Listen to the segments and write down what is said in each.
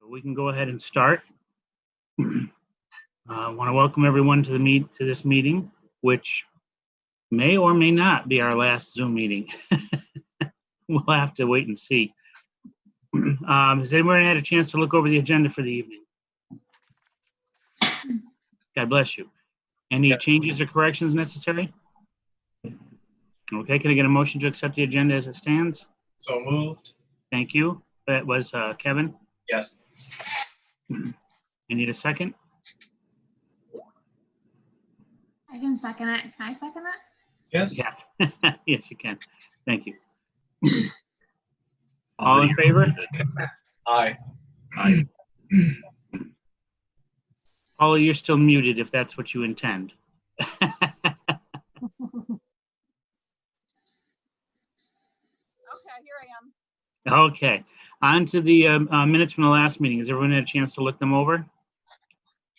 We can go ahead and start. I want to welcome everyone to this meeting, which may or may not be our last Zoom meeting. We'll have to wait and see. Has anyone had a chance to look over the agenda for the evening? God bless you. Any changes or corrections necessary? Okay, can I get a motion to accept the agenda as it stands? So moved. Thank you. That was Kevin. Yes. You need a second? I can second it. Can I second it? Yes. Yes. Yes, you can. Thank you. All in favor? Aye. Aye. Paula, you're still muted if that's what you intend. Okay, here I am. Okay, on to the minutes from the last meeting. Has everyone had a chance to look them over?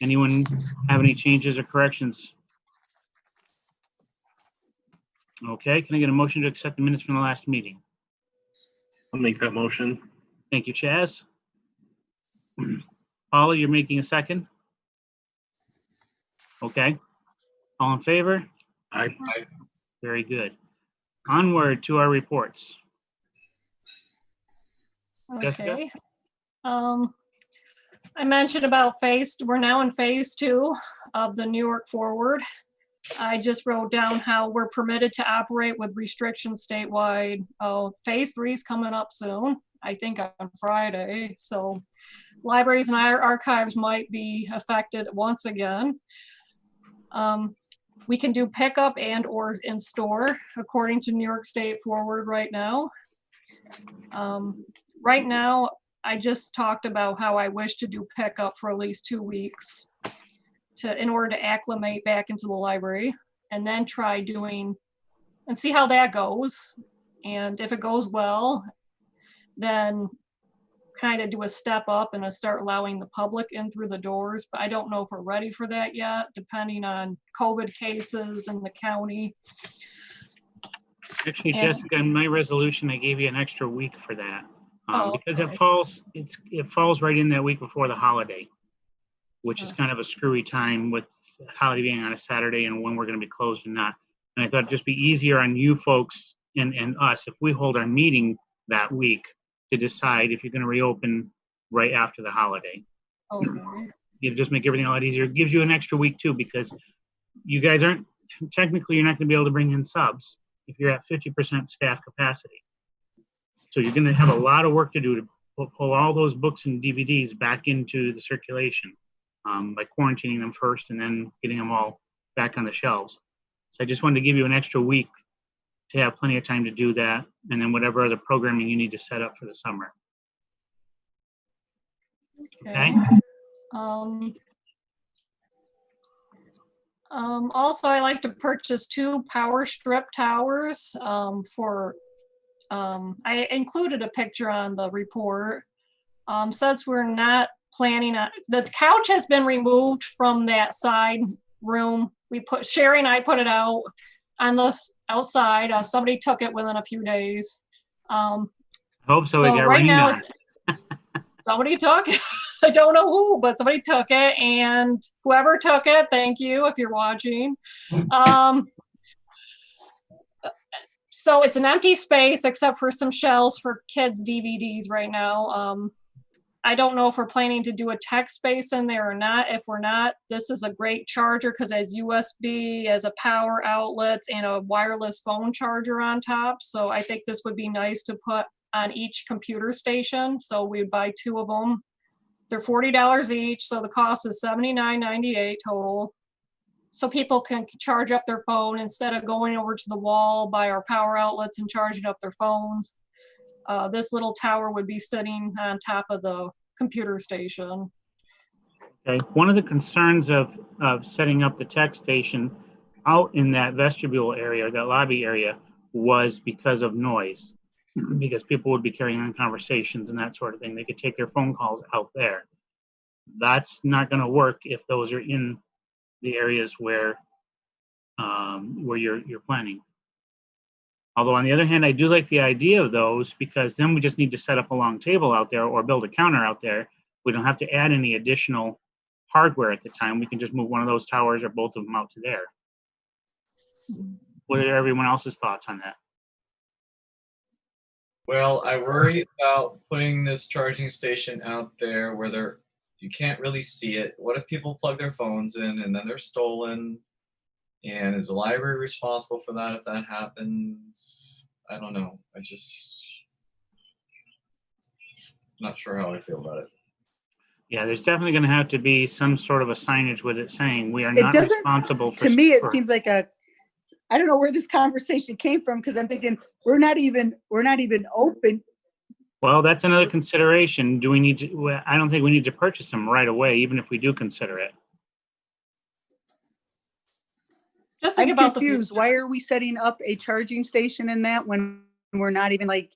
Anyone have any changes or corrections? Okay, can I get a motion to accept the minutes from the last meeting? I'll make that motion. Thank you, Chaz. Paula, you're making a second? Okay. All in favor? Aye. Very good. Onward to our reports. Jessica? Okay. I mentioned about we're now in phase 2 of the New York Forward. I just wrote down how we're permitted to operate with restrictions statewide. Phase 3 is coming up soon, I think on Friday. So libraries and archives might be affected once again. We can do pickup and or in store according to New York State Forward right now. Right now, I just talked about how I wish to do pickup for at least 2 weeks in order to acclimate back into the library, and then try doing and see how that goes. And if it goes well, then kind of do a step up and start allowing the public in through the doors. But I don't know if we're ready for that yet, depending on COVID cases in the county. Actually, Jessica, in my resolution, I gave you an extra week for that. Because okay. it falls right in that week before the holiday, which is kind of a screwy time with holiday being on a Saturday and when we're going to be closed and not. And I thought it'd just be easier on you folks and us if we hold our meeting that week to decide if you're going to reopen right after the holiday. Okay. It'll just make everything a lot easier. It gives you an extra week too, because you guys aren't, technically you're not going to be able to bring in subs if you're at 50% staff capacity. So you're going to have a lot of work to do to pull all those books and DVDs back into the circulation by quarantining them first and then getting them all back on the shelves. So I just wanted to give you an extra week to have plenty of time to do that, and then whatever other programming you need to set up for the summer. Okay. Also, I like to purchase 2 power strip towers I included a picture on the report. Since we're not planning on, the couch has been removed from that side room. Sherry and I put it out on the outside. Somebody took it within a few days. I hope so. So right now somebody took it. I don't know who, but somebody took it, and whoever took it, thank you if you're watching. So it's an empty space except for some shelves for kids' DVDs right now. I don't know if we're planning to do a tech space in there or not. If we're not, this is a great charger because it has USB, as a power outlet, and a wireless phone charger on top. So I think this would be nice to put on each computer station. So we'd buy 2 of them. They're $40 each, so the cost is $79.98 total. So people can charge up their phone instead of going over to the wall by our power outlets and charging up their phones. This little tower would be sitting on top of the computer station. Okay. One of the concerns of setting up the tech station out in that vestibule area, or that lobby area, was because of noise. Because people would be carrying on conversations and that sort of thing. They could take their phone calls out there. That's not going to work if those are in the areas where you're planning. Although on the other hand, I do like the idea of those, because then we just need to set up a long table out there or build a counter out there We don't have to add any additional hardware at the time. We can just move one of those towers or both of them out to there. What are everyone else's thoughts on that? Well, I worry about putting this charging station out there where you can't really see it. What if people plug their phones in and then they're stolen? And is the library responsible for that if that happens? I don't know. Not sure how I feel about it. Yeah, there's definitely going to have to be some sort of a signage with it saying we are It not doesn't- responsible for. To me, it for- seems like I don't know where this conversation came from, because I'm thinking we're not even open. Well, that's another consideration. Do we need to? Well, I don't think we need to purchase them right away, even if we do consider it. Just think I'm about confused. the Why are we setting up a charging station in that when we're not even like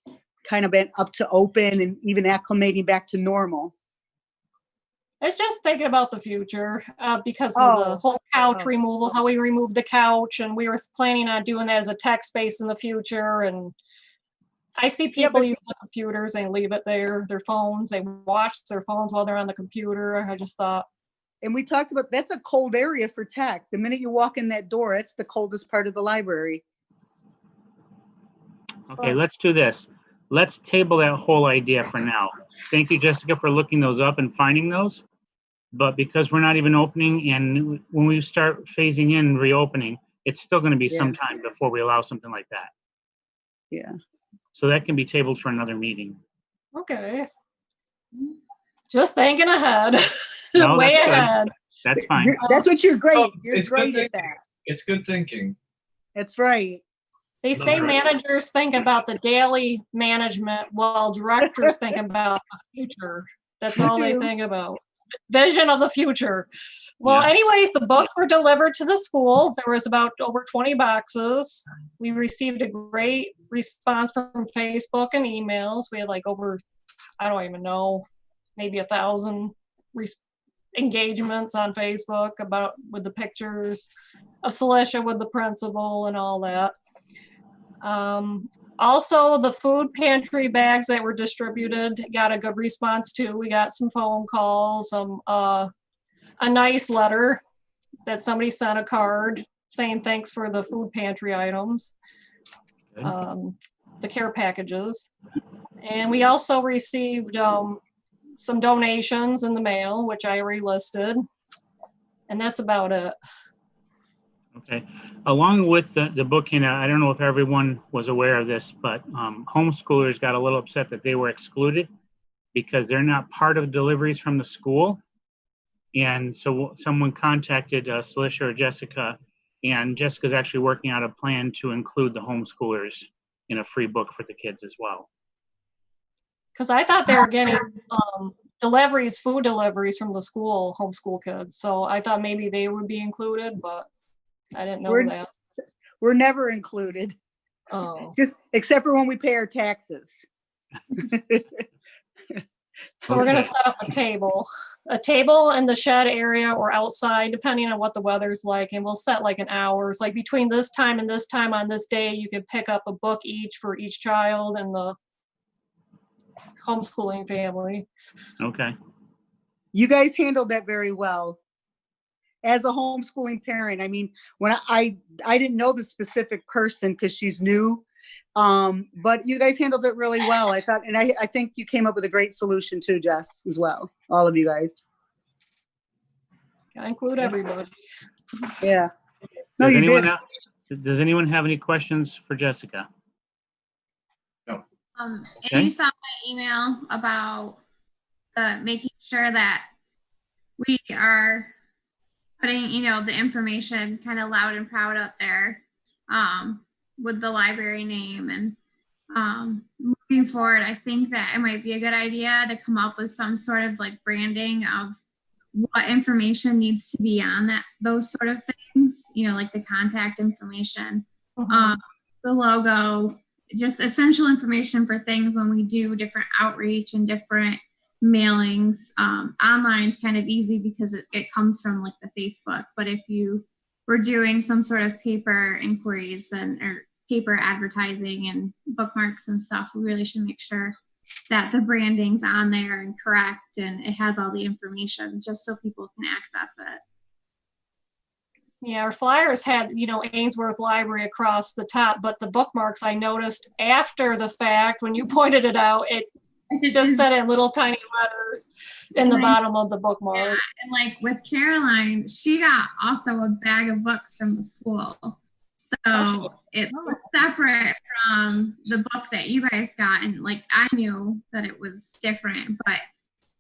kind of been up to open and even acclimating back to normal? It's just thinking about the future because of the whole couch removal, how we removed the couch, and we were planning on doing that as a tech space in the future. And I see people use the computers, they leave it there, their phones, they watch their phones while they're on the computer. I just thought. And we talked about, that's a cold area for tech. The minute you walk in that door, it's the coldest part of the library. Okay, let's do this. Let's table that whole idea for now. Thank you, Jessica, for looking those up and finding those. But because we're not even opening, and when we start phasing in reopening, it's still going to be some time before we allow something like that. Yeah. So that can be tabled for another meeting. Okay. Just thinking ahead. No, Way that's good. ahead. That's fine. That's what you're great. Oh, You're it's good great at thinking. that. It's good thinking. That's right. They say Right. managers think about the daily management while directors think about the future. That's all they think about. Vision of the future. Well, Yeah. anyways, the books were delivered to the school. There was about over 20 boxes. We received a great response from Facebook and emails. We had like over, I don't even know, maybe 1,000 engagements on Facebook with the pictures of Celicia with the principal and all that. Also, the food pantry bags that were distributed got a good response too. We got some phone calls, a nice letter that somebody sent, a card saying thanks for the food pantry items, the care packages. And we also received some donations in the mail, which I already listed. And that's about it. Okay. Along with the booking, I don't know if everyone was aware of this, but homeschoolers got a little upset that they were excluded because they're not part of deliveries from the school. And so someone contacted Celicia or Jessica, and Jessica's actually working out a plan to include the homeschoolers in a free book for the kids as well. Because I thought they were getting food deliveries from the school, homeschool kids. So I thought maybe they would be included, but I didn't know that. We're never included, Oh. just except for when we pay our taxes. So we're going Okay. to set up a table in the shed area or outside, depending on what the weather's like. And we'll set like an hours, like between this time and this time on this day, you could pick up a book each for each child in the homeschooling family. Okay. You guys handled that very well. As a homeschooling parent, I mean, when I didn't know the specific person because she's new, but you guys handled it really well. I thought, and I think you came up with a great solution too, Jess, as well. All of you guys. I include everybody. Yeah. No, Does you anyone did. does anyone have any questions for Jessica? And Okay. you saw my email about making sure that we are putting, the information kind of loud and proud up there with the library name. And moving forward, I think that it might be a good idea to come up with some sort of like branding of what information needs to be on those sort of things, like the contact information, the logo, just essential information for things when we do different outreach and different mailings. Online is kind of easy because it comes from like the Facebook, but if you were doing some sort of paper inquiries or paper advertising and bookmarks and stuff, we really should make sure that the branding's on there and correct, and it has all the information just so people can access it. Yeah, our flyers had, Ainsworth Library across the top, but the bookmarks I noticed after the fact, when you pointed it out, it just said in little tiny letters in the bottom of the bookmark. And like with Caroline, she got also a bag of books from the school. So it was separate from the book that you guys got. And like, I knew that it was different, but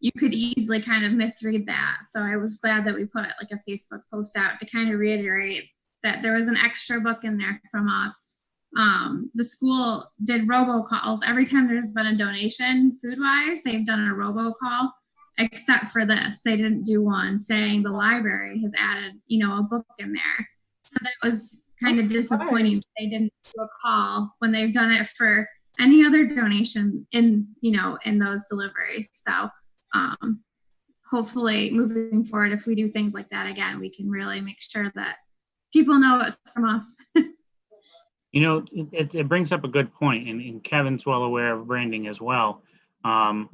you could easily kind of misread that. So I was glad that we put like a Facebook post out to kind of reiterate that there was an extra book in there from us. The school did robocalls every time there's been a donation food-wise. They've done a robocall, except for this. They didn't do one saying the library has added, a book in there. So that was kind of disappointing. They didn't do a call when they've done it for any other donation in those deliveries. So hopefully moving forward, if we do things like that again, we can really make sure that people know it's from us. It brings up a good point, and Kevin's well aware of branding as well. I'm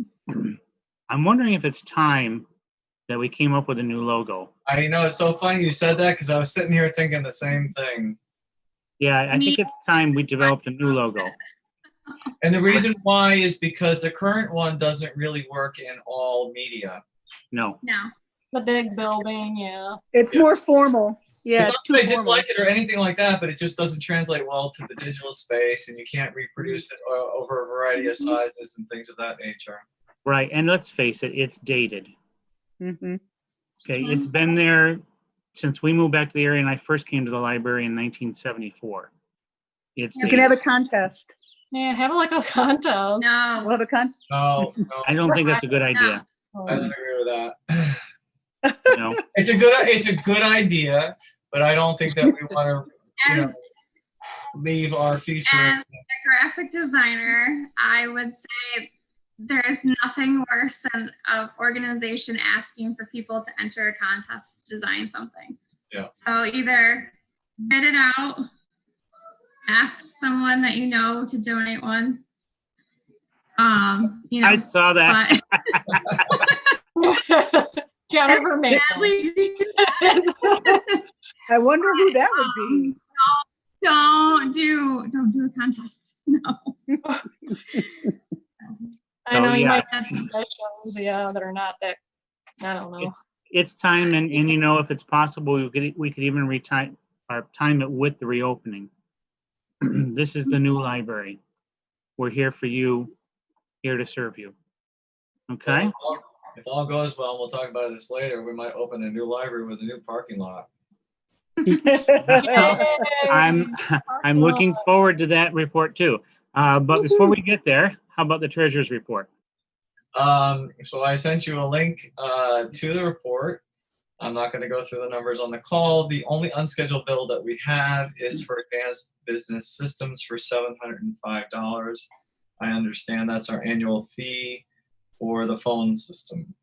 wondering if it's time that we came up with a new logo. It's so funny you said that because I was sitting here thinking the same thing. Yeah, I think it's time we developed a new logo. And the reason why is because the current one doesn't really work in all media. No. The big building, yeah. It's more formal. Yeah, it's too I formal. dislike it or anything like that, but it just doesn't translate well to the digital space, and you can't reproduce it over a variety of sizes and things of that nature. Right, and let's face it, it's dated. Mm-hmm. Okay, it's been there since we moved back to the area and I first came to the library in 1974. You can have a contest. Yeah, have like a contest. No. We'll have a contest. No, I don't think that's a good idea. I don't agree with that. No. It's a good idea, but I don't think that we want to, leave our future. As a graphic designer, I would say there's nothing worse than an organization asking for people to enter a contest to design something. Yeah. So either bid it out, ask someone that you know to donate one. I saw that. Jennifer made I wonder who that would be. Don't do a contest. No. I know you yeah. might have suggestions, that are not that, I don't know. It's time, and if it's possible, we could even time it with the reopening. This is the new library. We're here for you, here to serve you. Okay? If all goes well, we'll talk about this later. We might open a new library with a new parking lot. I'm looking forward to that report too. But before we get there, how about the treasurer's report? So I sent you a link to the report. I'm not going to go through the numbers on the call. The only unscheduled bill that we have is for advanced business systems for $705. I understand that's our annual fee for the phone system.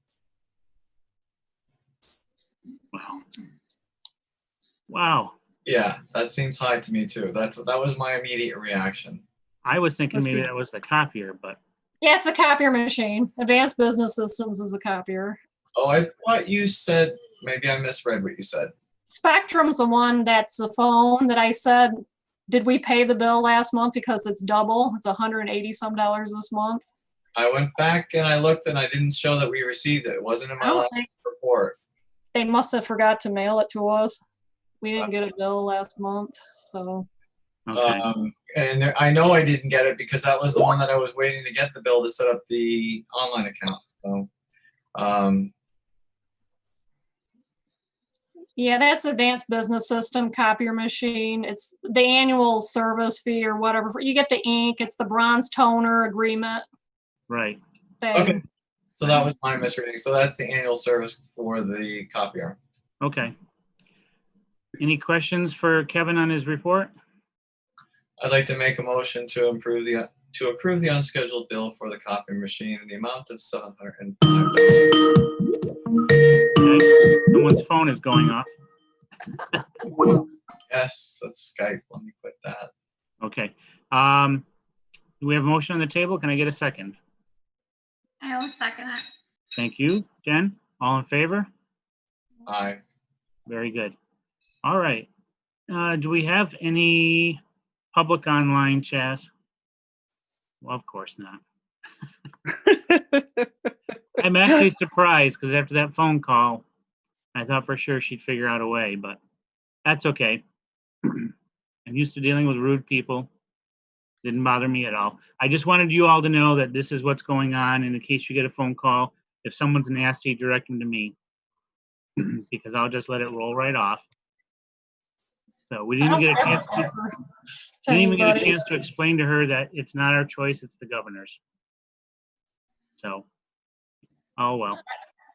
Wow. Yeah, that seems high to me too. That was my immediate reaction. I was thinking maybe that was the copier, but. Yeah, it's a copier machine. Advanced Business Systems is a copier. Oh, I thought you said, maybe I misread what you said. Spectrum's the one that's the phone that I said, did we pay the bill last month because it's double? It's $180 some this month. I went back and I looked and I didn't show that we received it. It wasn't in my last report. They must have forgot to mail it to us. We didn't get a bill last month, so. Okay. And I know I didn't get it because that was the one that I was waiting to get the bill to set up the online account. So, yeah, that's the Advanced Business System copier machine. It's the annual service fee or whatever. You get the ink. It's the bronze toner agreement Right. thing. Okay. So that was my misreading. So that's the annual service for the copier. Okay. Any questions for Kevin on his report? I'd like to make a motion to approve the unscheduled bill for the copy machine in the amount of $705. Okay. Someone's phone is going off. Yes, that's Skype. Let me quit that. Okay. Do we have a motion on the table? Can I get a second? second it. Thank you. Jen, all in favor? Aye. Very good. All right. Do we have any public online, Chaz? Well, of course not. I'm actually surprised because after that phone call, I thought for sure she'd figure out a way, but that's okay. I'm used to dealing with rude people. Didn't bother me at all. I just wanted you all to know that this is what's going on, and in case you get a phone call, if someone's nasty, direct them to me because I'll just let it roll right off. So we didn't even get a chance to didn't even get a chance to explain to her that it's not our choice, it's the governor's. So, oh well.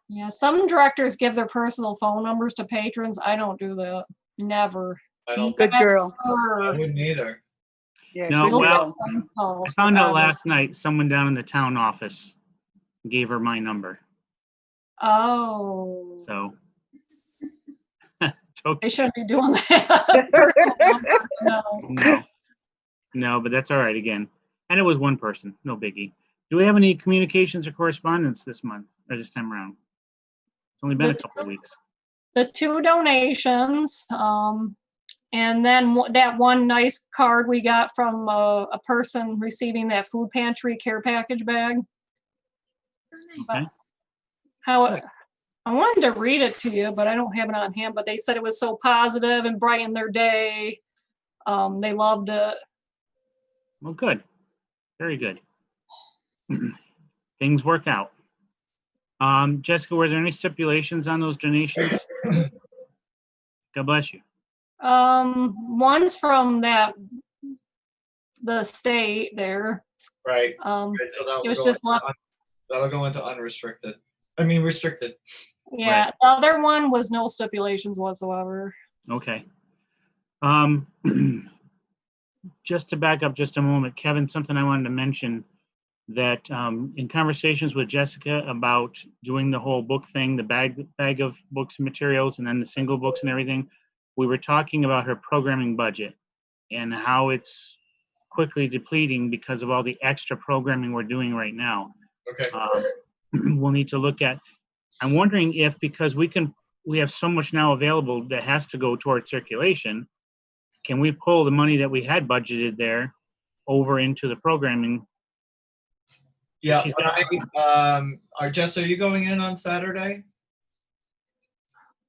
Yeah, some directors give their personal phone numbers to patrons. I don't do that. Never. I don't. Good girl. I wouldn't either. Yeah, No, good well, girl. I found out last night someone down in the town office gave her my number. Oh. So it's okay. They shouldn't be doing that. Personal number, no. No, but that's all right again. And it was one person, no biggie. Do we have any communications or correspondence this month or this time around? It's only been a couple of weeks. The 2 donations, and then that one nice card we got from a person receiving that food pantry care package bag. Okay. I wanted to read it to you, but I don't have it on hand. But they said it was so positive and brightened their day. They loved it. Well, good. Very good. Things work out. Jessica, were there any stipulations on those donations? God bless you. One's from the state there. Right. Right, So that it was just one. That'll go into unrestricted. I mean restricted. Yeah, Right. the other one was no stipulations whatsoever. Okay. Just to back up just a moment, Kevin, something I wanted to mention that in conversations with Jessica about doing the whole book thing, the bag of books and materials, and then the single books and everything, we were talking about her programming budget and how it's quickly depleting because of all the extra programming we're doing right now. Okay. We'll need to look at. I'm wondering if because we have so much now available that has to go toward circulation, can we pull the money that we had budgeted there over into the programming? Yeah. Jess, are you going in on Saturday?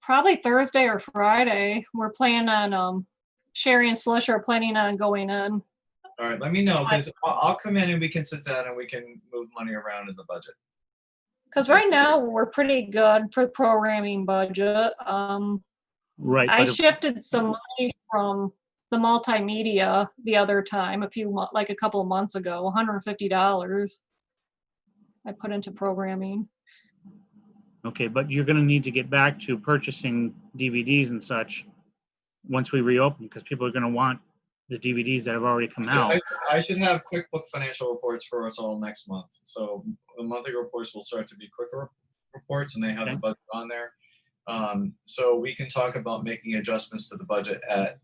Probably Thursday or Friday. We're planning on Sherry and Slisha are planning on going in. All right, let me know because I'll come in and we can sit down and we can move money around in the budget. Because right now we're pretty good for programming budget. Right. I shifted some money from the multimedia the other time, like a couple of months ago, $150 I put into programming. Okay, but you're going to need to get back to purchasing DVDs and such once we reopen because people are going to want the DVDs that have already come out. I should have QuickBook financial reports for us all next month. So the monthly reports will start to be quicker reports and they have the budget on there. So we can talk about making adjustments to the budget at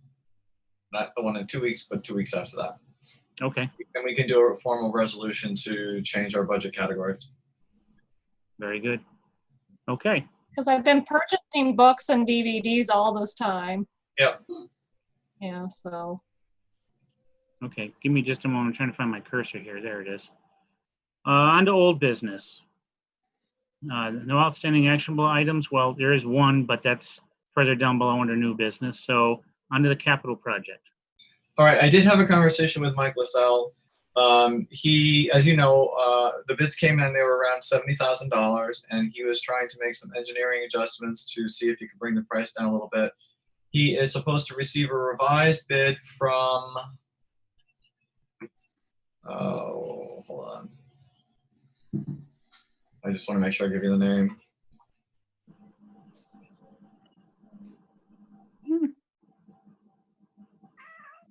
not the one in 2 weeks, but 2 weeks after that. Okay. And we can do a formal resolution to change our budget categories. Very good. Okay. Because I've been purchasing books and DVDs all this time. Yep. Yeah, so. Okay, give me just a moment. I'm trying to find my cursor here. There it is. On to old business. No outstanding actionable items. Well, there is one, but that's further down below under new business. So on to the capital project. All right, I did have a conversation with Mike LaSalle. He, as you know, the bids came in, they were around $70,000, and he was trying to make some engineering adjustments to see if he could bring the price down a little bit. He is supposed to receive a revised bid from, hold on. I just want to make sure I give you the name.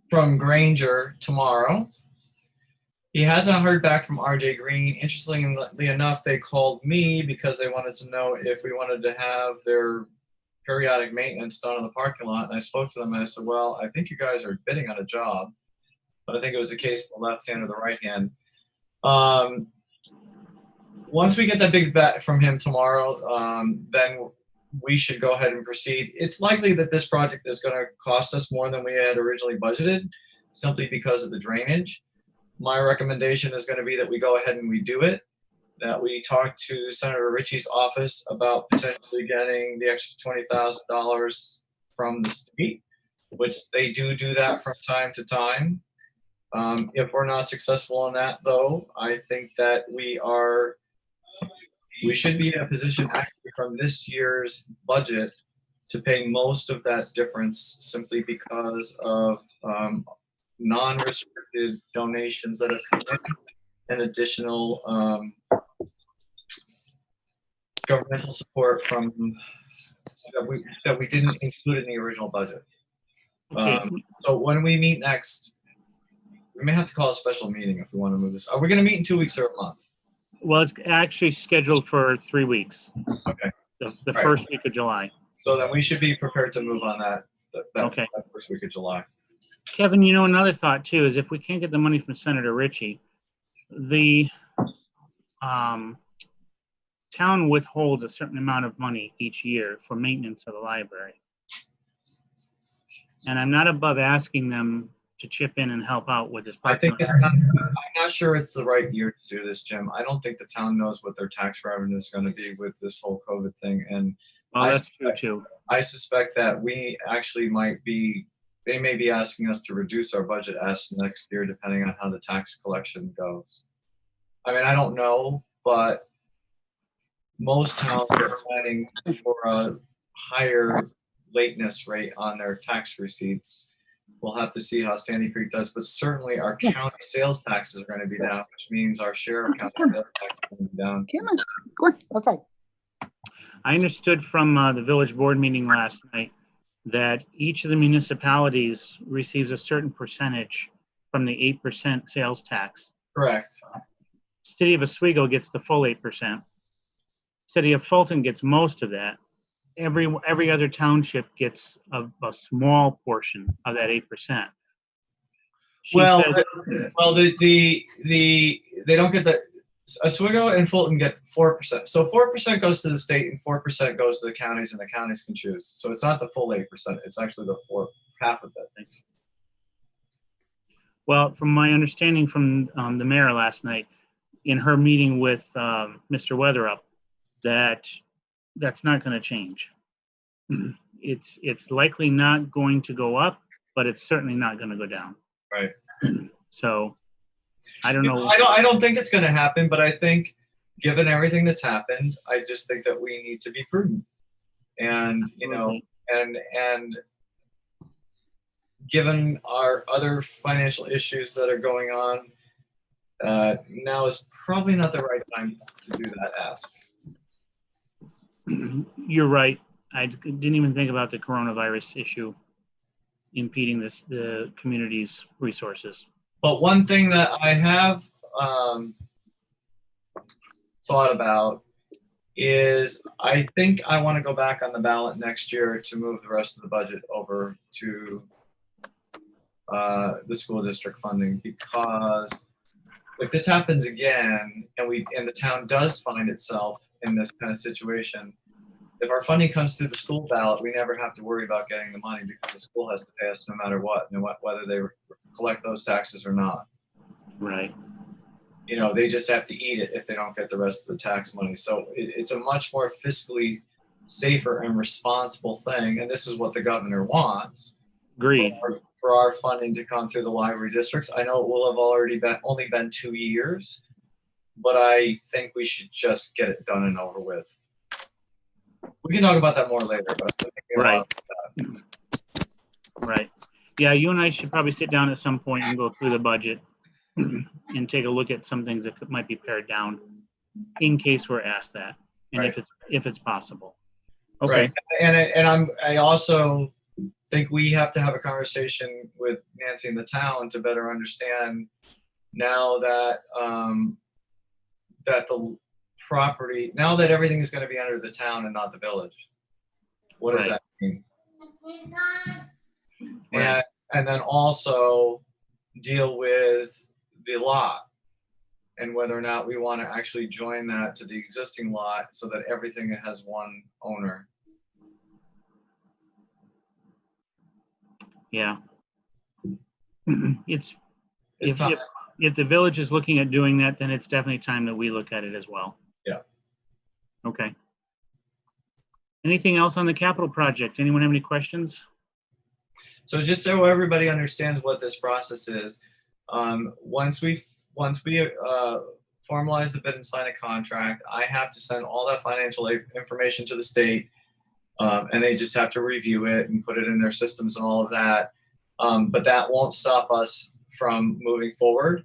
From Granger tomorrow. He hasn't heard back from RJ Green. Interestingly enough, they called me because they wanted to know if we wanted to have their periodic maintenance done in the parking lot. And I spoke to them and I said, well, I think you guys are bidding on a job, but I think it was the case of the left hand or the right hand. once we get that big bet from him tomorrow, then we should go ahead and proceed. It's likely that this project is going to cost us more than we had originally budgeted, simply because of the drainage. My recommendation is going to be that we go ahead and we do it, that we talk to Senator Ritchie's office about potentially getting the extra $20,000 from the state, which they do that from time to time. If we're not successful in that, though, I think that we should be in a position actually from this year's budget to pay most of that difference simply because of non-restricted donations that have come in and additional governmental support from that we didn't include in the original budget. Okay. So when we meet next, we may have to call a special meeting if we want to move this. Are we going to meet in 2 weeks or a month? Well, it's actually scheduled for 3 weeks. Okay. The Right. first week of July. So then we should be prepared to move on that Okay. that first week of July. Kevin, another thought too is if we can't get the money from Senator Ritchie, the town withholds a certain amount of money each year for maintenance of the library. And I'm not above asking them to chip in and help out with this. I think I'm not sure it's the right year to do this, Jim. I don't think the town knows what their tax revenue is going to be with this whole COVID thing. And Well, that's true too. I suspect that we actually they may be asking us to reduce our budget as next year, depending on how the tax collection goes. I mean, I don't know, but most towns are planning for a higher lateness rate on their tax receipts. We'll have to see how Sandy Creek does, but certainly our county sales taxes are going to be down, which means our share of county sales taxes is going to be down. Come on, go on, outside. I understood from the village board meeting last night that each of the municipalities receives a certain percentage from the 8% sales tax. Correct. City of Oswego gets the full 8%. City of Fulton gets most of that. Every other township gets a small portion of that 8%. Well, they don't get the Oswego and Fulton get 4%. So 4% goes to the state and 4% goes to the counties, and the counties can choose. So it's not the full 8%. It's actually half of it. Well, from my understanding from the mayor last night, in her meeting with Mr. Weatherup, that's not going to change. It's likely not going to go up, but it's certainly not going to go down. Right. So I don't know. I don't think it's going to happen, but I think given everything that's happened, I just think that we need to be prudent. And, and given our other financial issues that are going on, now is probably not the right time to do that ask. You're right. I didn't even think about the coronavirus issue impeding the community's resources. But one thing that I have thought about is I think I want to go back on the ballot next year to move the rest of the budget over to the school district funding, because if this happens again and the town does find itself in this kind of situation, if our funding comes through the school ballot, we never have to worry about getting the money because the school has to pay us no matter what, whether they collect those taxes or not. Right. They just have to eat it if they don't get the rest of the tax money. So it's a much more fiscally safer and responsible thing. And this is what the governor wants. Agreed. For our funding to come through the library districts. I know it will have only been 2 years, but I think we should just get it done and over with. We can talk about that more later, but right. Right. Yeah, you and I should probably sit down at some point and go through the budget and take a look at some things that might be pared down in case we're asked that, and right. if it's possible. Okay. Right. And I also think we have to have a conversation with Nancy and the town to better understand now that that the property, now that everything is going to be under the town and not the village. What does that mean? Right. And then also deal with the lot. and whether or not we want to actually join that to the existing lot so that everything has one owner. Yeah. It's, It's time. if the village is looking at doing that, then it's definitely time that we look at it as well. Yeah. Okay. Anything else on the capital project? Anyone have any questions? So just so everybody understands what this process is, once we formalize the bid and sign a contract, I have to send all that financial information to the state, and they just have to review it and put it in their systems and all of that. But that won't stop us from moving forward.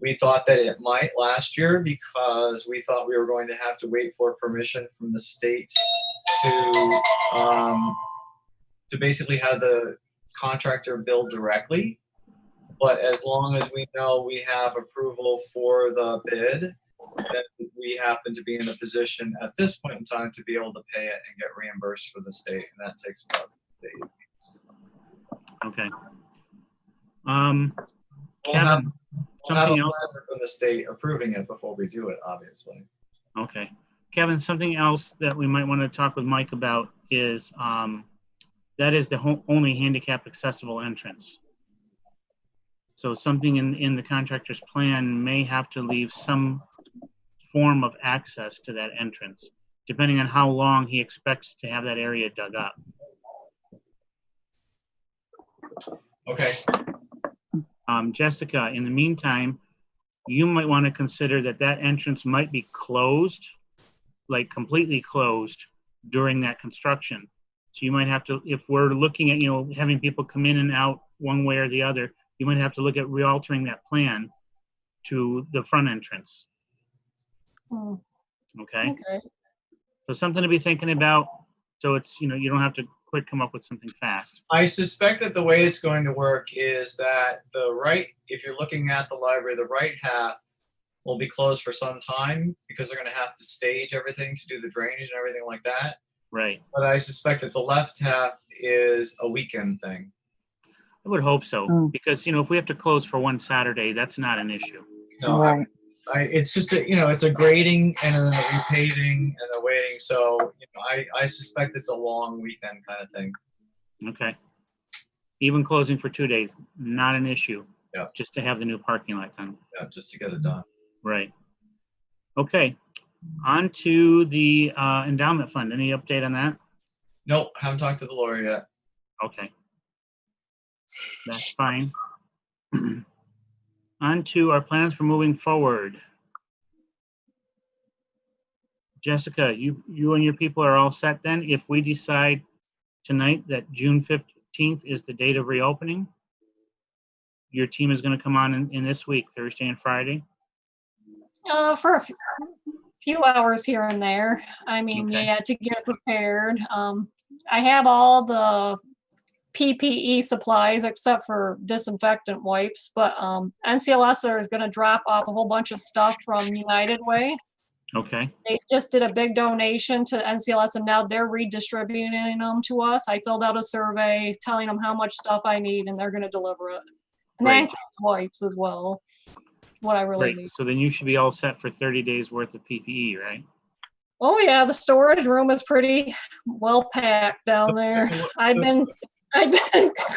We thought that it might last year because we thought we were going to have to wait for permission from the state to basically have the contractor bill directly. But as long as we know we have approval for the bid, then we happen to be in a position at this point in time to be able to pay it and get reimbursed for the state, and that takes about 8 weeks. Okay. We'll have Kevin, a something else? letter from the state approving it before we do it, obviously. Okay. Kevin, something else that we might want to talk with Mike about is, that is the only handicap accessible entrance. So something in the contractor's plan may have to leave some form of access to that entrance, depending on how long he expects to have that area dug up. Okay. Jessica, in the meantime, you might want to consider that entrance might be closed, like completely closed during that construction. So you might have to, if we're looking at, having people come in and out one way or the other, you might have to look at realtering that plan to the front entrance. Okay? Okay. So something to be thinking about. So it's, you don't have to quick come up with something fast. I suspect that the way it's going to work is that if you're looking at the library, the right half will be closed for some time because they're going to have to stage everything to do the drainage and everything like that. Right. But I suspect that the left half is a weekend thing. I would hope so, because, if we have to close for one Saturday, that's not an issue. No, Right. it's just it's a grading and a repaving and a waiting. So I suspect it's a long weekend kind of thing. Okay. Even closing for 2 days, not an issue. Yeah. Just to have the new parking lot done. Yeah, just to get it done. Right. Okay. On to the endowment fund. Any update on that? Nope, haven't talked to the lawyer yet. Okay. That's fine. On to our plans for moving forward. Jessica, you and your people are all set then? If we decide tonight that June 15th is the date of reopening, your team is going to come on in this week, Thursday and Friday? For a few hours here and there. I mean, Okay. yeah, to get prepared. I have all the PPE supplies except for disinfectant wipes, but NCLS is going to drop off a whole bunch of stuff from United Way. Okay. They just did a big donation to NCLS and now they're redistributing them to us. I filled out a survey telling them how much stuff I need and they're going to deliver it. And that Great. includes wipes as well, what I really Great. need. So then you should be all set for 30 days worth of PPE, right? Oh yeah, the storage room is pretty well packed down there. I've been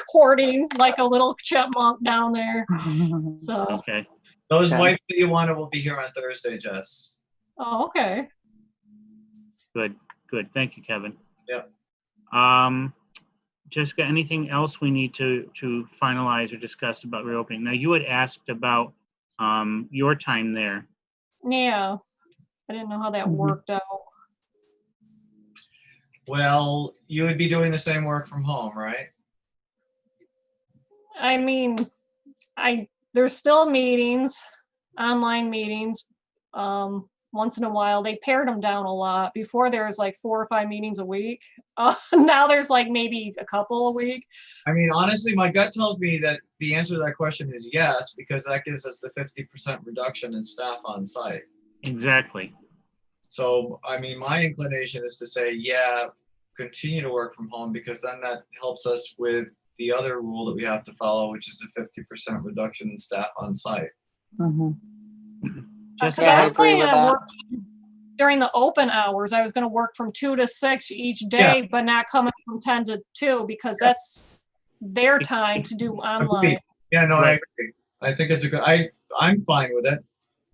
hoarding like a little chipmunk down there. So, Okay. Those Okay. wipes that you wanted will be here on Thursday, Jess. oh, okay. Good. Thank you, Kevin. Yep. Jessica, anything else we need to finalize or discuss about reopening? Now, you had asked about your time there. Yeah. I didn't know how that Mhm. worked out. Well, you would be doing the same work from home, right? I mean, there's still meetings, online meetings. Once in a while, they pared them down a lot. Before there was like 4 or 5 meetings a week. Now there's like maybe a couple a week. I mean, honestly, my gut tells me that the answer to that question is yes, because that gives us the 50% reduction in staff on site. Exactly. So, I mean, my inclination is to say, yeah, continue to work from home because then that helps us with the other rule that we have to follow, which is a 50% reduction in staff on site. Mhm. Jessica, Because I I was agree planning with on that. working during the open hours. I was going to work from 2 to 6 each day, but not coming from 10 to 2 because that's their time to do online. Yeah, no, I Right. agree. I think it's a good, I'm fine with it.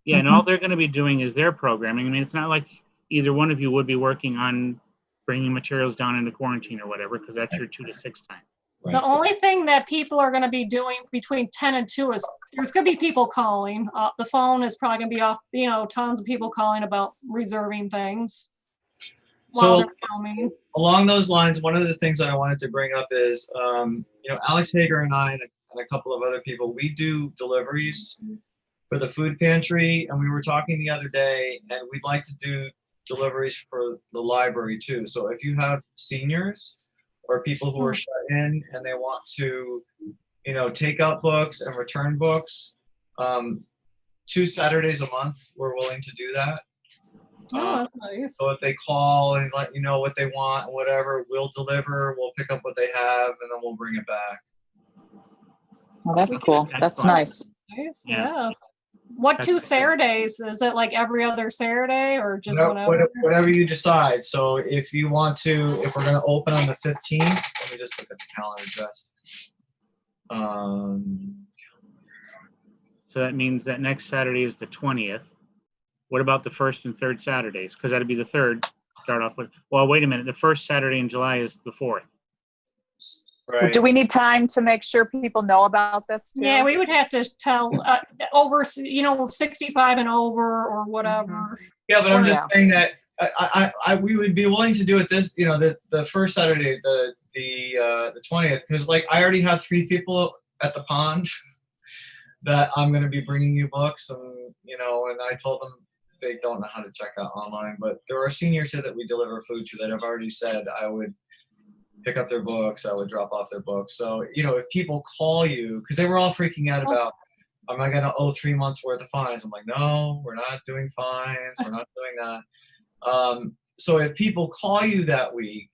yeah, and all they're going to be doing is their programming. I mean, it's not like either one of you would be working on bringing materials down into quarantine or whatever, because that's your 2 to 6 time. The only thing that people are going to be doing between 10 and 2 is there's going to be people calling. The phone is probably going to be off, tons of people calling about reserving things while So they're filming. along those lines, one of the things that I wanted to bring up is, Alex Hager and I and a couple of other people, we do deliveries for the food pantry, and we were talking the other day, and we'd like to do deliveries for the library too. So if you have seniors or people who are shut in and they want to, take out books and return books, 2 Saturdays a month, we're willing to do that. Oh, that's nice. So if they call and let you know what they want, whatever, we'll deliver, we'll pick up what they have, and then we'll bring it back. Well, that's cool. That's That's fun. nice. Nice, Yeah. yeah. What That's 2 good. Saturdays? Is it like every other Saturday or just whenever? Whatever you decide. So if you want to, if we're gonna open on the 15th, let me just look at the calendar just. So that means that next Saturday is the 20th. What about the first and third Saturdays? Because that'd be the third. Start off with. Well, wait a minute. The first Saturday in July is the 4th. Right. Do we need time to make sure people know about this too? Yeah, we would have to tell over, 65 and over or whatever. Yeah, but I'm just Yeah. saying that we would be willing to do it this, the first Saturday, the 20th, because like I already have 3 people at the pond that I'm going to be bringing you books, and and I told them they don't know how to check out online, but there are seniors here that we deliver food to that have already said I would pick up their books, I would drop off their books. So if people call you, because they were all freaking out about, am I going to owe 3 months worth of fines? I'm like, no, we're not doing fines. We're not doing that. So if people call you that week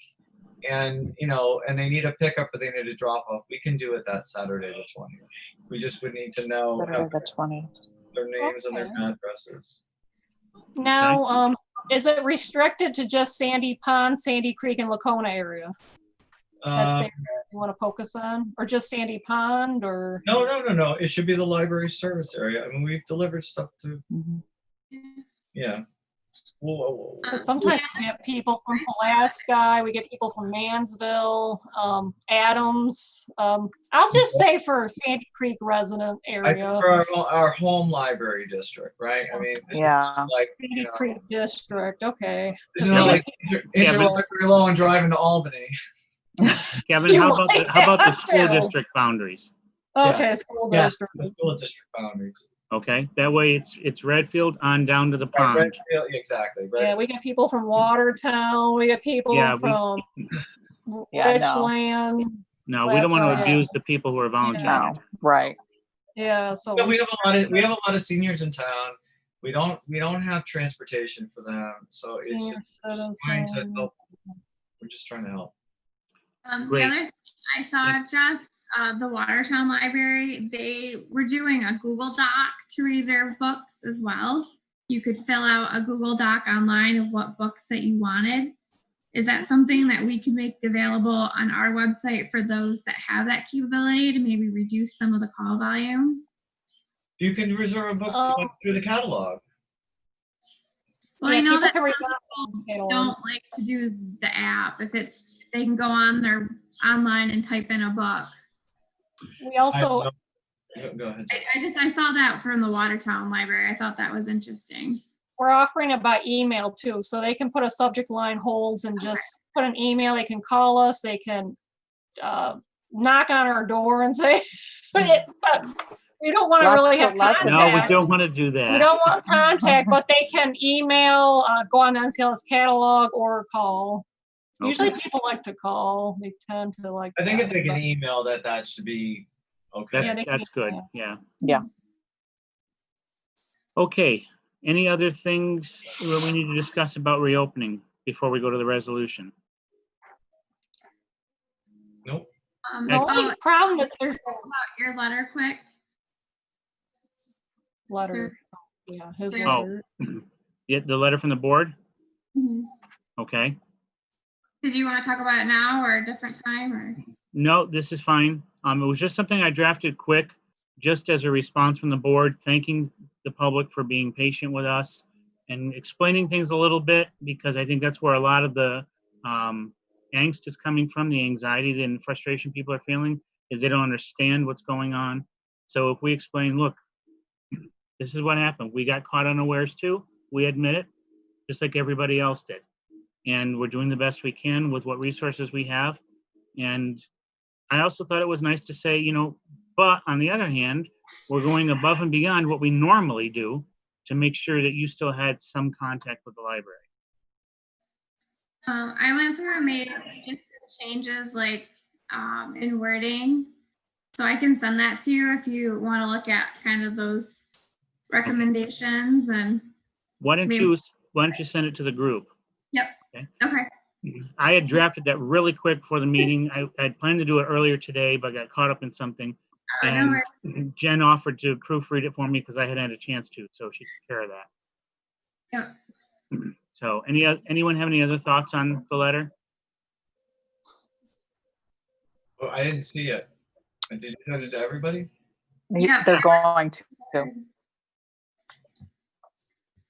and, and they need a pickup or they need a drop off, we can do it that Saturday, the 20th. We just would need to know Saturday the 20th. their names and their Okay. addresses. Now, is it restricted to just Sandy Pond, Sandy Creek, and Lacona area? That's the area you want to focus on, or just Sandy Pond, or? No. It should be the library service area. I mean, we've delivered stuff to, Mhm. yeah. Whoa. Because sometimes we get people from Pulaski, we get people from Mansville, Adams. I'll just say for Sandy Creek resident I area. think for our home library district, right? I mean, it's Yeah. like, Sandy Creek district, okay. it's not like interlibrary law and driving to Albany. Kevin, You how about might the have school to. district boundaries? Okay, school Yes, district. the school district boundaries. Okay, that way it's Redfield on down to the Right, pond. Redfield, exactly. Yeah, Redfield. we get people from Watertown, we get people Yeah, from Yeah, no. Richland. No, we don't want to That's right. abuse the people who are volunteering. No, right. Yeah, so Yeah, we we have a lot of seniors in town. We don't have transportation for them, so it's senior trying to citizen. help. We're just trying to help. The Great. other thing I saw, just the Watertown Library, they were doing a Google Doc to reserve books as well. You could fill out a Google Doc online of what books that you wanted. Is that something that we can make available on our website for those that have that capability to maybe reduce some of the call volume? You can reserve a book through the catalog. Well, Yeah, I know people that can some read people don't like to do the app. If they can go on their online and type in a book. We also, Go ahead. I saw that from the Watertown Library. I thought that was interesting. we're offering it by email too, so they can put a subject line holds and just put an email. They can call us. They can knock on our door and say, but we don't want to really have Lots of No, we contact. don't want to do We that. don't want contact, but they can email, go on the NCLS catalog, or call. Usually people like to call. They tend to like. I think if that, they can but- email that should be okay. Yeah, they can That's good, email. yeah. Yeah. Okay, any other things that we need to discuss about reopening before we go to the resolution? Nope. The only problem is there's About your letter quick. letter. Yeah, his Oh. letter. Yeah, the letter from the board? Mhm. Okay. Did you want to talk about it now or a different time or? No, this is fine. It was just something I drafted quick, just as a response from the board, thanking the public for being patient with us and explaining things a little bit, because I think that's where a lot of the angst is coming from, the anxiety and frustration people are feeling, is they don't understand what's going on. So if we explain, look, this is what happened. We got caught unawares too. We admit it, just like everybody else did. And we're doing the best we can with what resources we have. And I also thought it was nice to say, but on the other hand, we're going above and beyond what we normally do to make sure that you still had some contact with the library. I went through and made just some changes like in wording. So I can send that to you if you want to look at kind of those recommendations and Why don't Maybe- you send it to the group? okay. I had drafted that really quick for the meeting. I had planned to do it earlier today, but got caught up in something. No And worries. Jen offered to proofread it for me because I hadn't had a chance to, so she took care of that. Yep. So anyone have any other thoughts on the letter? Oh, I didn't see it. Did you send it to everybody? Yeah. They're going to.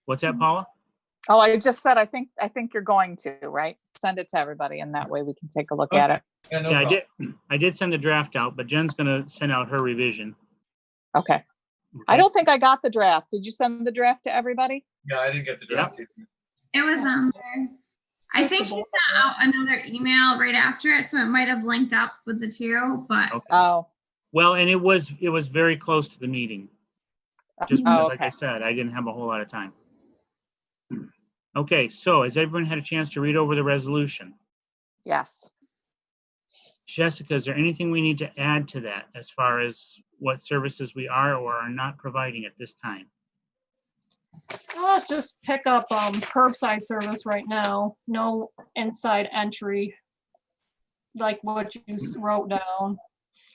What's that, Paula? Oh, I just said, I think you're going to, right? Send it to everybody and that way we can take a look at it. Yeah, no Yeah, problem. I did send the draft out, but Jen's gonna send out her revision. Okay. I Okay? don't think I got the draft. Did you send the draft to everybody? Yeah, I didn't get the draft either. It was there. I Just think the he both sent of out another email right after it, so it might have linked up with the two, but Okay. Oh, Well, and it was very close to the meeting. Just because, oh, like I okay. said, I didn't have a whole lot of time. Okay, so has everyone had a chance to read over the resolution? Yes. Jessica, is there anything we need to add to that as far as what services we are or are not providing at this time? Well, let's just pick up curbside service right now. No inside entry, like what you wrote down.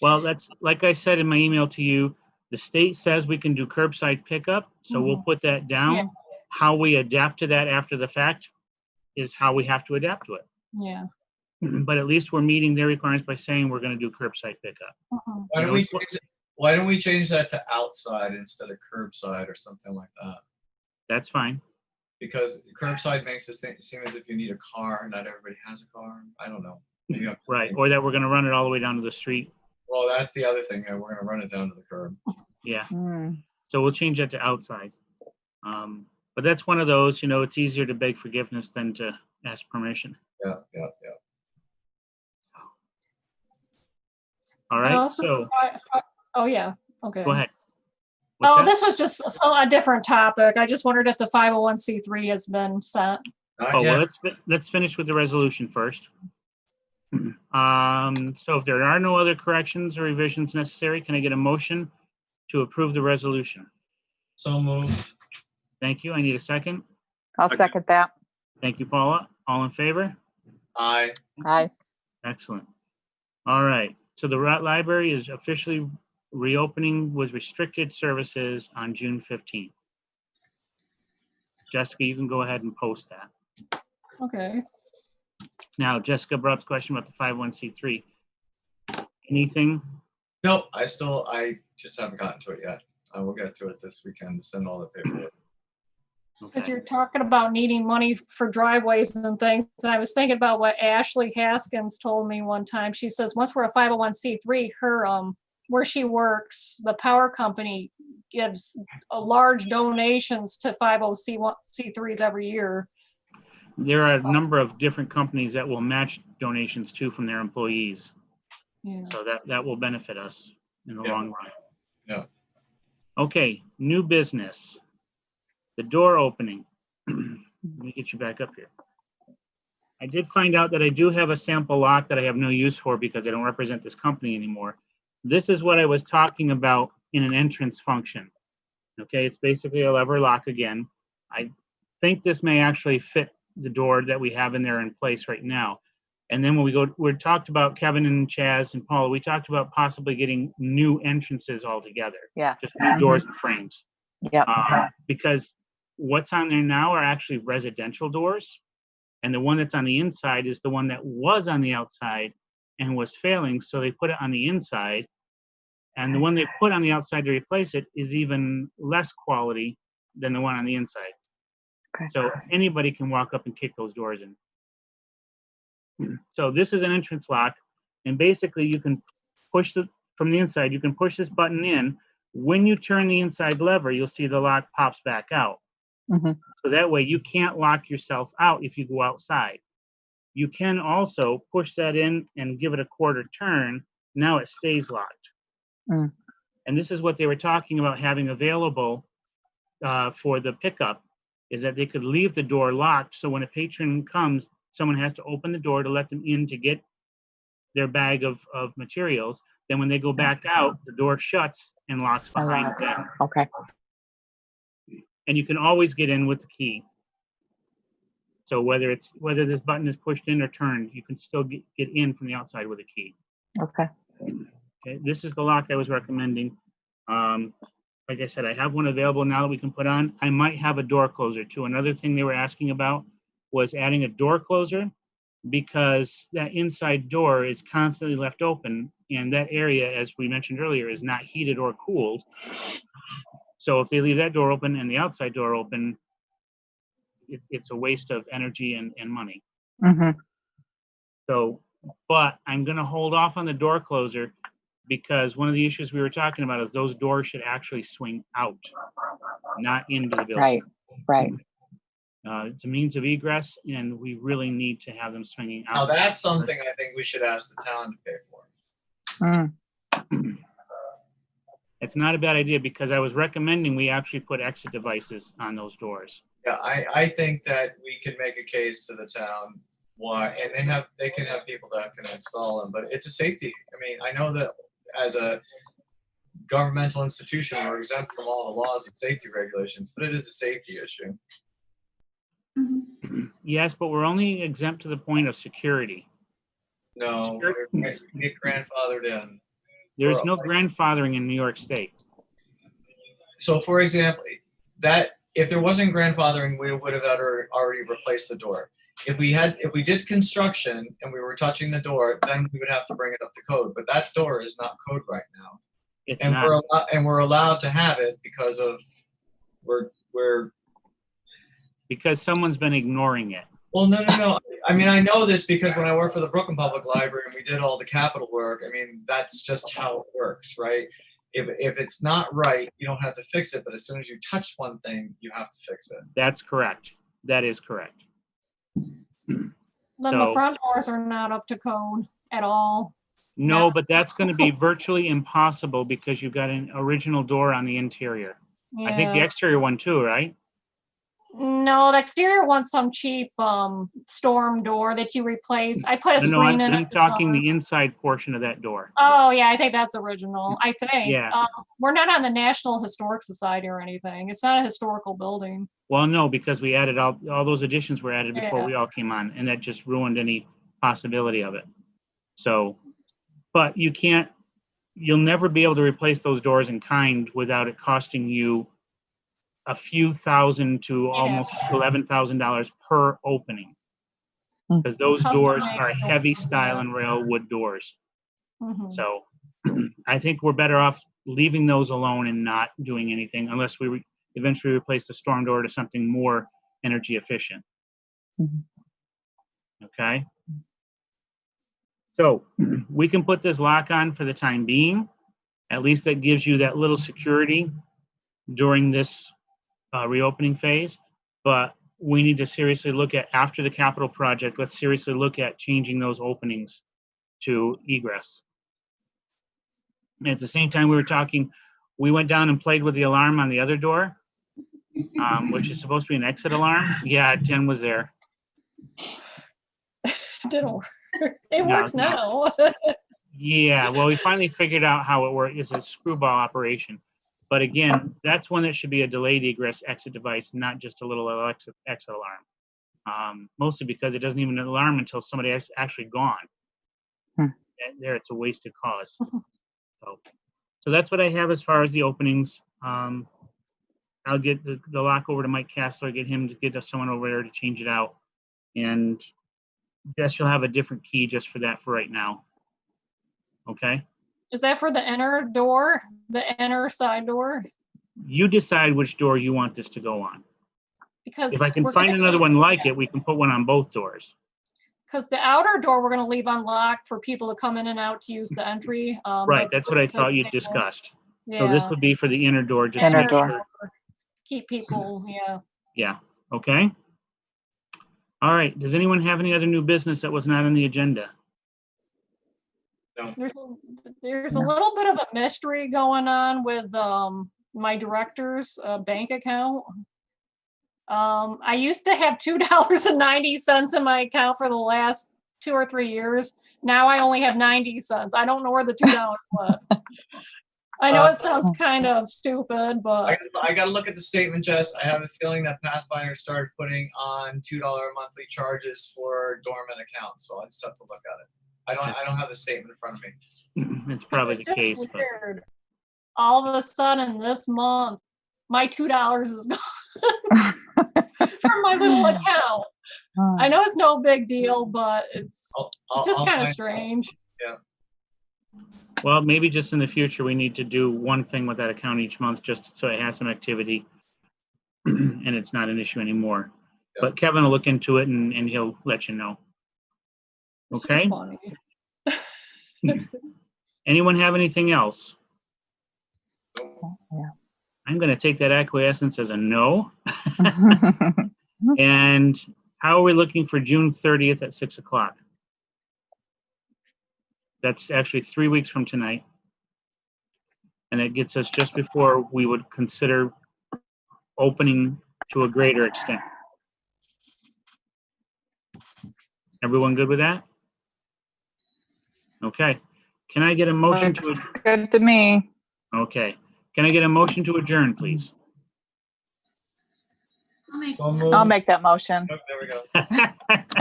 Well, that's, like I said in my email to you, the state says we can do curbside pickup, so we'll put that down. Yeah. How we adapt to that after the fact is how we have to adapt to it. Yeah. But at least we're meeting their requirements by saying we're gonna do curbside pickup. Mhm. Why You don't know, we it's what- change it? Why don't we change that to outside instead of curbside or something like that? That's fine. Because curbside makes it seem as if you need a car. Not everybody has a car. I don't know. Maybe I'm Right, thinking- or that we're gonna run it all the way down to the street. Well, that's the other thing. We're gonna run it down to the curb. Yeah, Hmm. so we'll change that to outside. But that's one of those, it's easier to beg forgiveness than to ask permission. Yeah. All I right, also- so oh, yeah. Okay. go ahead. Oh, What's that? this was just a different topic. I just wondered if the 501c3 has been sent. Not Oh, well, yet. let's finish with the resolution first. So if there are no other corrections or revisions necessary, can I get a motion to approve the resolution? So moved. Thank you. I need a second. I'll second that. Thank you, Paula. All in favor? Aye. Aye. Excellent. All right. So the library is officially reopening with restricted services on June 15th. Jessica, you can go ahead and post that. Okay. Now, Jessica brought up the question about the 501c3. Anything? Nope. I just haven't gotten to it yet. I will get to it this weekend to send all the paperwork. But Okay. you're talking about needing money for driveways and things. And I was thinking about what Ashley Haskins told me one time. She says, once we're a 501c3, her, where she works, the power company gives a large donations to 501c3s every year. There are a number of different companies that will match donations too from their employees. Yeah. So that will benefit us in the Yeah. long run. Yeah. Okay, new business. The door opening. Let me get you back up here. I did find out that I do have a sample lock that I have no use for because I don't represent this company anymore. This is what I was talking about in an entrance function. Okay, it's basically a lever lock again. I think this may actually fit the door that we have in there in place right now. And then when we talked about Kevin and Chaz and Paula, we talked about possibly getting new entrances altogether, Yes. just new doors and frames. Yep. Because what's on there now are actually residential doors. And the one that's on the inside is the one that was on the outside and was failing. So they put it on the inside. And the one they put on the outside to replace it is even less quality than the one on the inside. Okay. So anybody can walk up and kick those doors in. So this is an entrance lock. And basically you can push from the inside, you can push this button in. When you turn the inside lever, you'll see the lock pops back out. Mhm. So that way you can't lock yourself out if you go outside. You can also push that in and give it a quarter turn. Now it stays locked. Mm. And this is what they were talking about having available for the pickup, is that they could leave the door locked. So when a patron comes, someone has to open the door to let them in to get their bag of materials. Then when they go back out, the door shuts and locks behind them. Okay. And you can always get in with the key. So whether this button is pushed in or turned, you can still get in from the outside with a key. Okay. Okay, this is the lock I was recommending. Like I said, I have one available now that we can put on. I might have a door closer too. Another thing they were asking about was adding a door closer, because that inside door is constantly left open, and that area, as we mentioned earlier, is not heated or cooled. So if they leave that door open and the outside door open, it's a waste of energy and money. Mhm. So, but I'm gonna hold off on the door closer, because one of the issues we were talking about is those doors should actually swing out, not into the building. Right. It's a means of egress, and we really need to have them swinging out. Now that's something I think we should ask the town to pay for. Mm. It's not a bad idea, because I was recommending we actually put exit devices on those doors. Yeah, I think that we could make a case to the town why, and they can have people that can install them, but it's a safety. I mean, I know that as a governmental institution, we're exempt from all the laws and safety regulations, but it is a safety issue. Mhm. Yes, but we're only exempt to the point of security. No, we get grandfathered in. There's no grandfathering in New York State. So for example, that if there wasn't grandfathering, we would have already replaced the door. If we did construction and we were touching the door, then we would have to bring it up to code. But that door is not code right now, It's and not. we're allowed to have it because of we're Because someone's been ignoring it. well, no. I mean, I know this because when I worked for the Brooklyn Public Library and we did all the capital work, I mean, that's just how it works, right? If it's not right, you don't have to fix it. But as soon as you touch one thing, you have to fix it. That's correct. That is correct. Then So- the front doors are not up to code at all. No, Yeah. but that's going to be virtually impossible, because you've got an original door on the interior. I think the Yeah. exterior one too, right? No, the exterior wants some cheap storm door that you replace. I put a No, screen in I'm it. talking the inside portion of that door. Oh yeah, I think that's original. I think. Yeah. We're not on the National Historic Society or anything. It's not a historical building. Well, no, because we added all those additions were added before Yeah. we all came on, and that just ruined any possibility of it. So, but you'll never be able to replace those doors in kind without it costing you a few thousand to almost $11,000 per opening. Hmm. Because those Custom doors made are heavy doors, style yeah. and rail wood doors. Mhm. So I think we're better off leaving those alone and not doing anything, unless we eventually replace the storm door to something more energy efficient. Mhm. Okay? So we can put this lock on for the time being. At least that gives you that little security during this reopening phase. But we need to seriously look at, after the capital project, let's seriously look at changing those openings to egress. And at the same time we were talking, we went down and played with the alarm on the other door, which is supposed to be an exit alarm. Yeah, 10 was there. Didn't work. It No, works now. Yeah, well, we finally figured out how it works. It's a screwball operation. But again, that's one that should be a delayed egress exit device, not just a little exit alarm. Mostly because it doesn't even alarm until somebody is actually gone. Hmm. There, it's a wasted cause. So that's what I have as far as the openings. I'll get the lock over to Mike Castler, get him to get someone over there to change it out. And Jess, you'll have a different key just for that for right now. Okay? Is that for the inner door, the inner side door? You decide which door you want this to go on. Because If I can we're find gonna another keep- one like it, we can put one on both doors. Because the outer door, we're gonna leave unlocked for people to come in and out to use the entry. Right, but that's what I thought you the- discussed. So this Yeah, would be for the inner door, just to Inner make door. sure. keep people, yeah. Yeah, okay. All right, does anyone have any other new business that was not on the agenda? There's a No. little bit of a mystery going on with my director's bank account. I used to have $2.90 in my account for the last 2 or 3 years. Now I only have 90 cents. I don't know where the $2 went. I know it sounds kind of stupid, but I gotta look at the statement, Jess. I have a feeling that Pathfinder started putting on $2 monthly charges for dormant accounts, so I just have to look at it. I don't have the statement in front of me. It's probably the it's just case, but weird. All of a sudden this month, my $2 is gone from my little account. I know it's no big deal, but it's just kind of strange. well, maybe just in the future, we need to do one thing with that account each month, just so it has some activity. And it's not an issue anymore. Yeah. But Kevin will look into it and he'll let you know. It's just Okay? funny. Anyone have anything else? Yeah. I'm gonna take that acquiescence as a no. And how are we looking for June 30th at 6 o'clock? That's actually 3 weeks from tonight. And it gets us just before we would consider opening to a greater extent. Everyone good with that? Okay. Can I get a motion to, Looks good to me. okay. Can I get a motion to adjourn, please? I'll make that motion. Oh, there we go.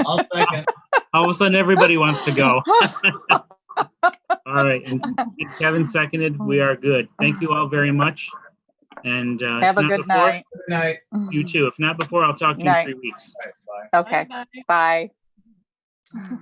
I'll second. All of a sudden, everybody wants to go. All right, and Kevin seconded. We are good. Thank you all very much. And if Have a not good before, night. Good night. you too. If not before, I'll talk to you in Night. 3 weeks. All right, bye. Okay, Bye-bye. bye.